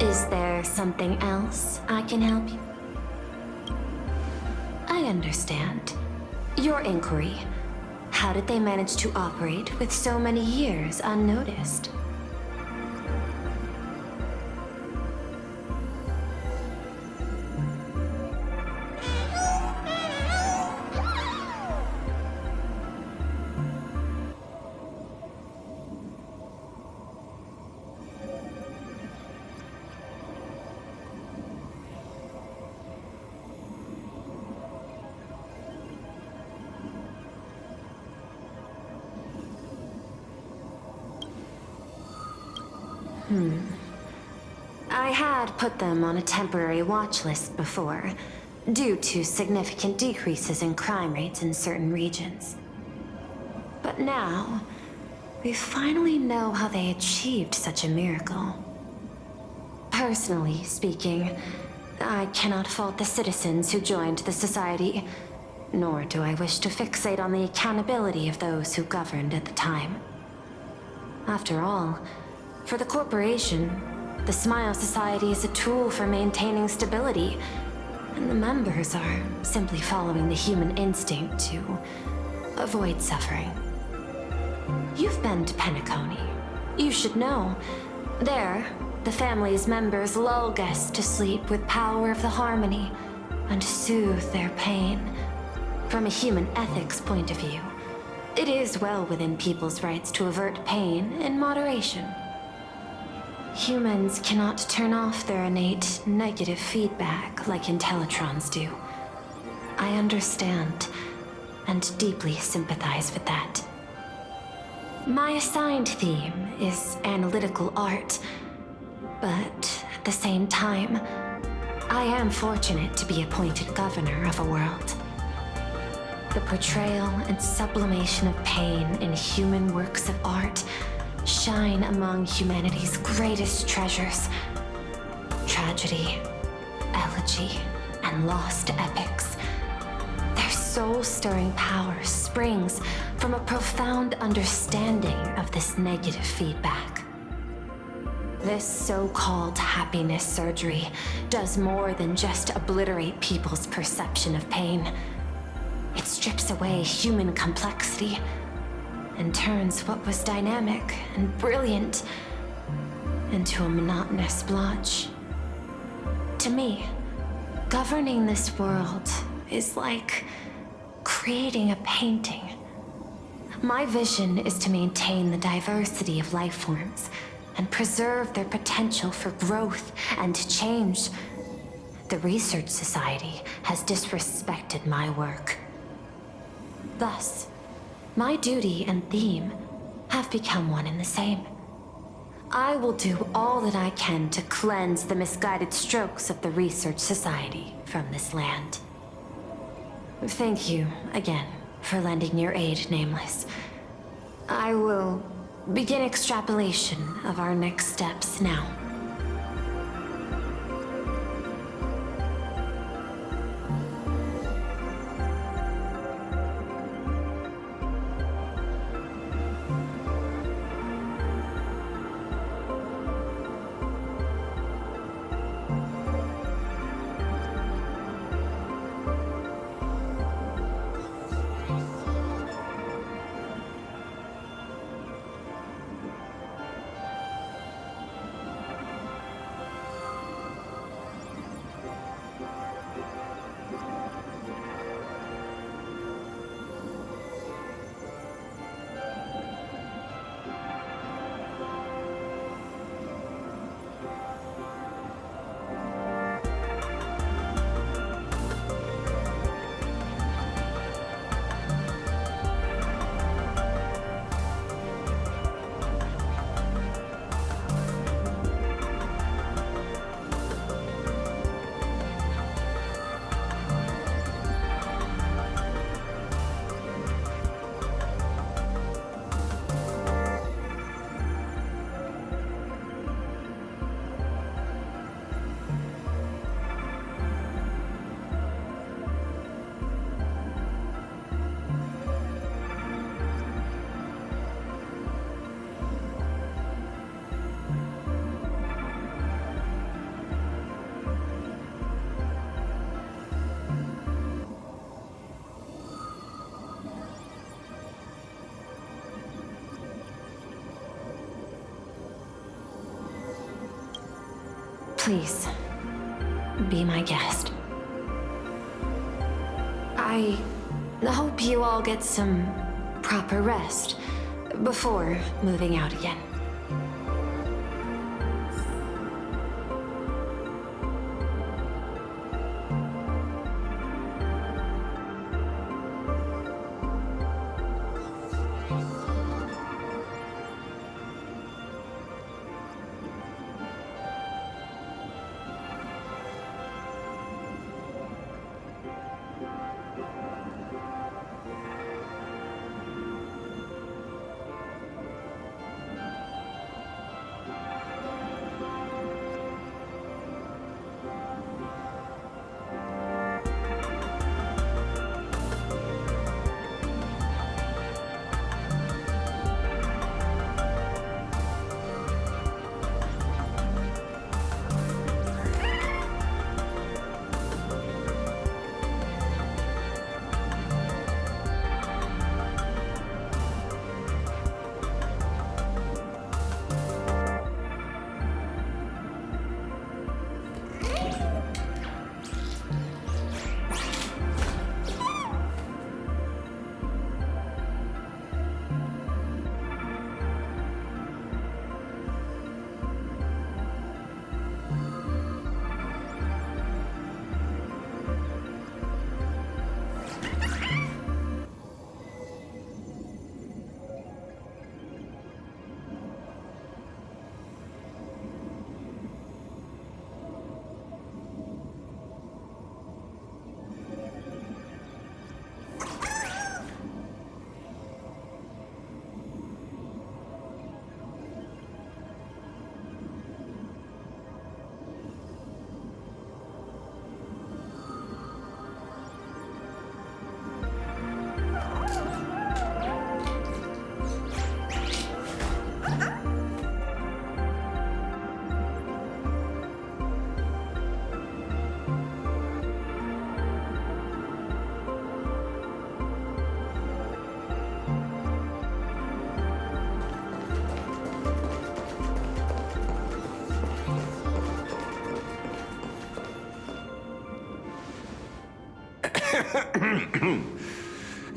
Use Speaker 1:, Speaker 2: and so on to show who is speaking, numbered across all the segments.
Speaker 1: Is there something else I can help you? I understand. Your inquiry. How did they manage to operate with so many years unnoticed? I had put them on a temporary watch list before, due to significant decreases in crime rates in certain regions. But now, we finally know how they achieved such a miracle. Personally speaking, I cannot fault the citizens who joined the society, nor do I wish to fixate on the accountability of those who governed at the time. After all, for the corporation, the Smile Society is a tool for maintaining stability, and the members are simply following the human instinct to avoid suffering. You've been to Penacony. You should know. There, the family's members lull guests to sleep with power of the harmony and soothe their pain. From a human ethics point of view, it is well within people's rights to avert pain in moderation. Humans cannot turn off their innate negative feedback like Intellitrons do. I understand and deeply sympathize with that. My assigned theme is analytical art, but at the same time, I am fortunate to be appointed governor of a world. The portrayal and sublimation of pain in human works of art shine among humanity's greatest treasures. Tragedy, elegy, and lost epics. Their soul-stirring power springs from a profound understanding of this negative feedback. This so-called happiness surgery does more than just obliterate people's perception of pain. It strips away human complexity and turns what was dynamic and brilliant into a monotonous blotch. To me, governing this world is like creating a painting. My vision is to maintain the diversity of life forms and preserve their potential for growth and change. The Research Society has disrespected my work. Thus, my duty and theme have become one and the same. I will do all that I can to cleanse the misguided strokes of the Research Society from this land. Thank you again for lending your aid, Nameless. I will begin extrapolation of our next steps now. Please, be my guest. I hope you all get some proper rest before moving out again.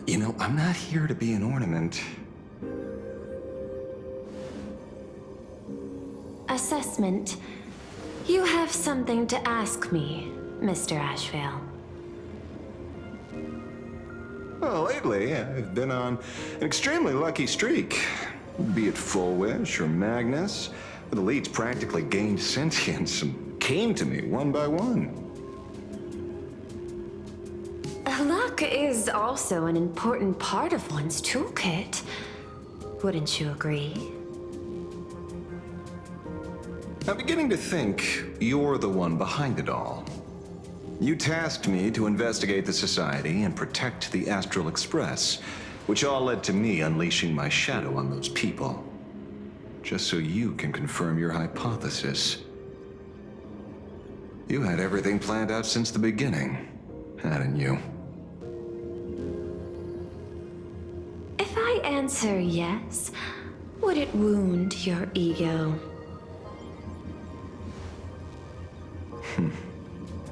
Speaker 2: You know, I'm not here to be an ornament.
Speaker 1: Assessment. You have something to ask me, Mr. Ashvale.
Speaker 2: Well, lately, I've been on an extremely lucky streak. Be it Full Wish or Magnus, the elites practically gained sentience and came to me one by one.
Speaker 1: Luck is also an important part of one's toolkit. Wouldn't you agree?
Speaker 2: I'm beginning to think you're the one behind it all. You tasked me to investigate the Society and protect the Astral Express, which all led to me unleashing my shadow on those people. Just so you can confirm your hypothesis. You had everything planned out since the beginning, hadn't you?
Speaker 1: If I answer yes, would it wound your ego?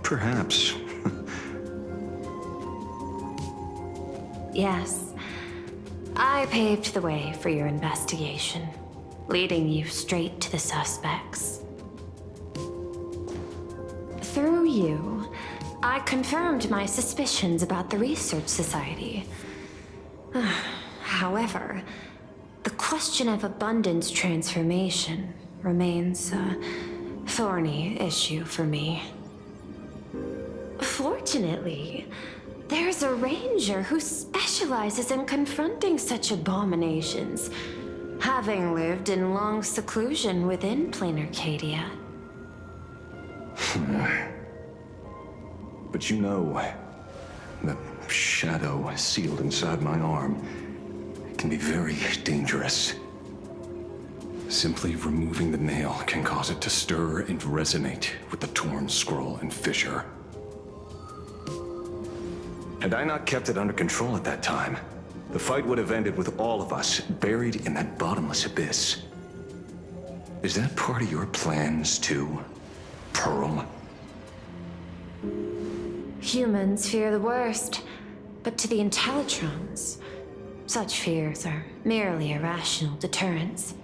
Speaker 2: Perhaps.
Speaker 1: Yes. I paved the way for your investigation, leading you straight to the suspects. Through you, I confirmed my suspicions about the Research Society. However, the question of abundance transformation remains a thorny issue for me. Fortunately, there's a ranger who specializes in confronting such abominations, having lived in long seclusion within plain Arcadia.
Speaker 2: But you know, the shadow sealed inside my arm can be very dangerous. Simply removing the nail can cause it to stir and resonate with the torn scroll and fissure. Had I not kept it under control at that time, the fight would have ended with all of us buried in that bottomless abyss. Is that part of your plans, too? Pearl.
Speaker 1: Humans fear the worst, but to the Intellitrons, such fears are merely irrational deterrents.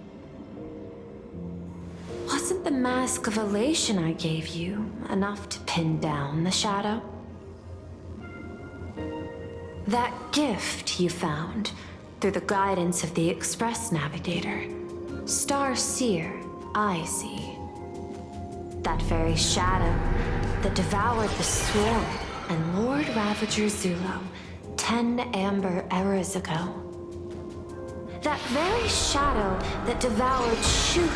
Speaker 1: Wasn't the mask of elation I gave you enough to pin down the shadow? That gift you found through the guidance of the Express Navigator, Star Seer, I see. That very shadow that devoured the Swarm and Lord Ravager Zulo 10 amber eras ago. That very shadow that devoured Shuhu,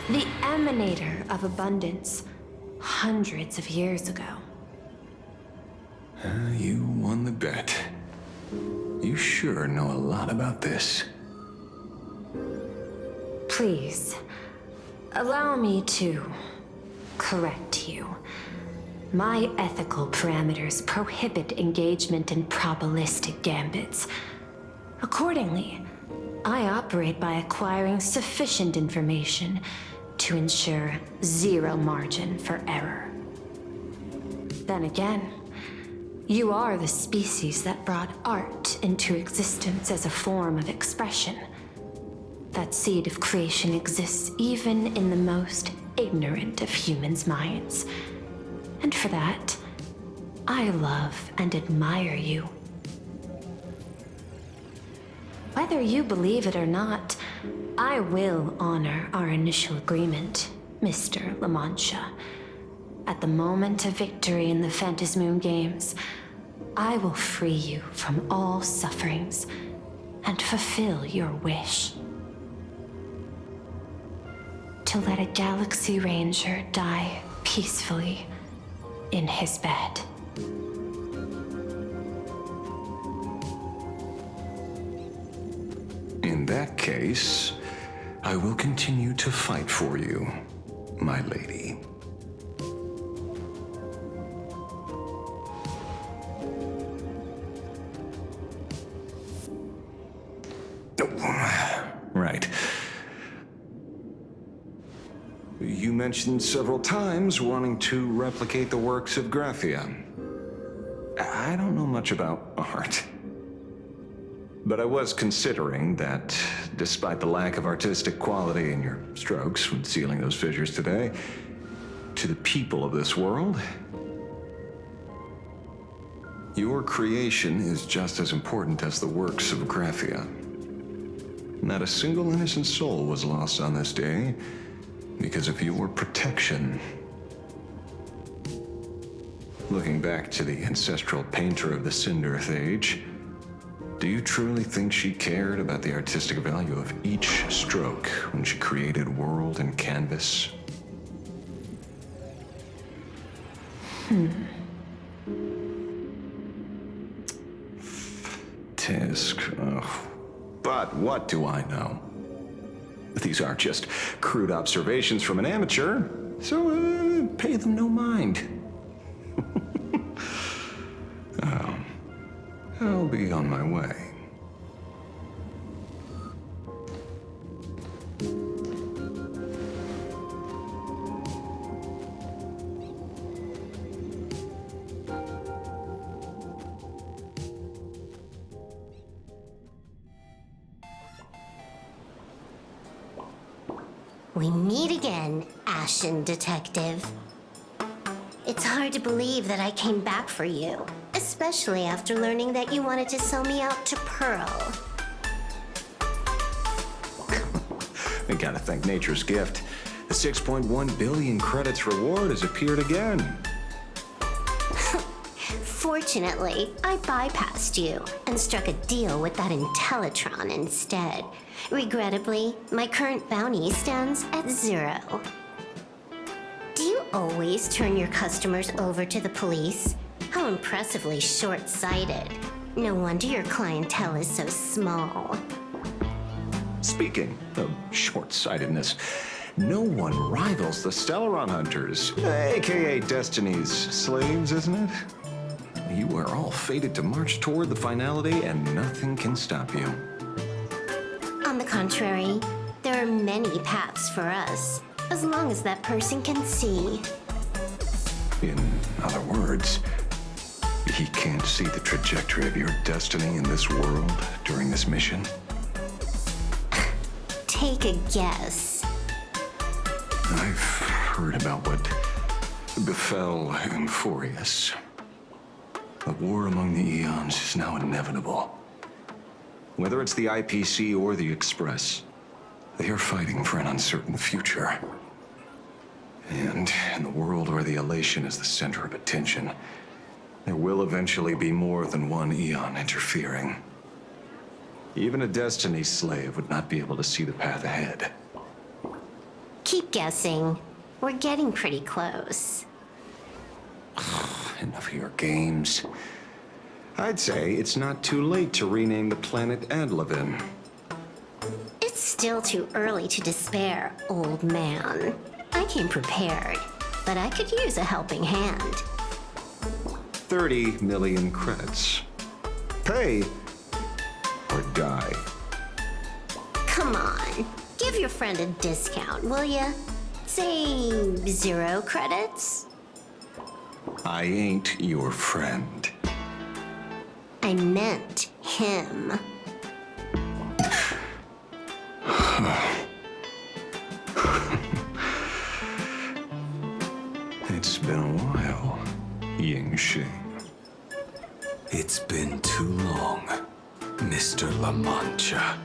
Speaker 1: the emanator of abundance, hundreds of years ago.
Speaker 2: You won the bet. You sure know a lot about this.
Speaker 1: Please, allow me to correct you. My ethical parameters prohibit engagement in probabilistic gambits. Accordingly, I operate by acquiring sufficient information to ensure zero margin for error. Then again, you are the species that brought art into existence as a form of expression. That seed of creation exists even in the most ignorant of humans' minds. And for that, I love and admire you. Whether you believe it or not, I will honor our initial agreement, Mr. La Mancha. At the moment of victory in the Phantasmoon Games, I will free you from all sufferings and fulfill your wish. To let a Galaxy Ranger die peacefully in his bed.
Speaker 2: In that case, I will continue to fight for you, my lady. Oh, right. You mentioned several times wanting to replicate the works of Graphia. I don't know much about art. But I was considering that, despite the lack of artistic quality in your strokes when sealing those fissures today, to the people of this world, your creation is just as important as the works of Graphia. Not a single innocent soul was lost on this day because of your protection. Looking back to the ancestral painter of the Cinderth Age, do you truly think she cared about the artistic value of each stroke when she created world and canvas? Tisk. Oh. But what do I know? These are just crude observations from an amateur, so pay them no mind. I'll be on my way.
Speaker 3: We meet again, Ashen Detective. It's hard to believe that I came back for you, especially after learning that you wanted to sell me out to Pearl.
Speaker 2: We gotta thank nature's gift. The 6.1 billion credits reward has appeared again.
Speaker 3: Fortunately, I bypassed you and struck a deal with that Intellitron instead. Regrettably, my current bounty stands at 0. Do you always turn your customers over to the police? How impressively short-sighted. No wonder your clientele is so small.
Speaker 2: Speaking of short-sightedness, no one rivals the Stellaron Hunters, aka Destiny's slaves, isn't it? You are all fated to march toward the finality, and nothing can stop you.
Speaker 3: On the contrary, there are many paths for us, as long as that person can see.
Speaker 2: In other words, he can't see the trajectory of your destiny in this world during this mission?
Speaker 3: Take a guess.
Speaker 2: I've heard about what befell Euphorius. The war among the Eons is now inevitable. Whether it's the IPC or the Express, they are fighting for an uncertain future. And in the world where the elation is the center of attention, there will eventually be more than one Eon interfering. Even a Destiny slave would not be able to see the path ahead.
Speaker 3: Keep guessing. We're getting pretty close.
Speaker 2: Enough of your games. I'd say it's not too late to rename the planet Adlevin.
Speaker 3: It's still too early to despair, old man. I came prepared, but I could use a helping hand.
Speaker 2: 30 million credits. Pay or die.
Speaker 3: Come on, give your friend a discount, will ya? Say 0 credits?
Speaker 2: I ain't your friend.
Speaker 3: I meant him.
Speaker 2: It's been a while, Yingxing.
Speaker 4: It's been too long, Mr. La Mancha.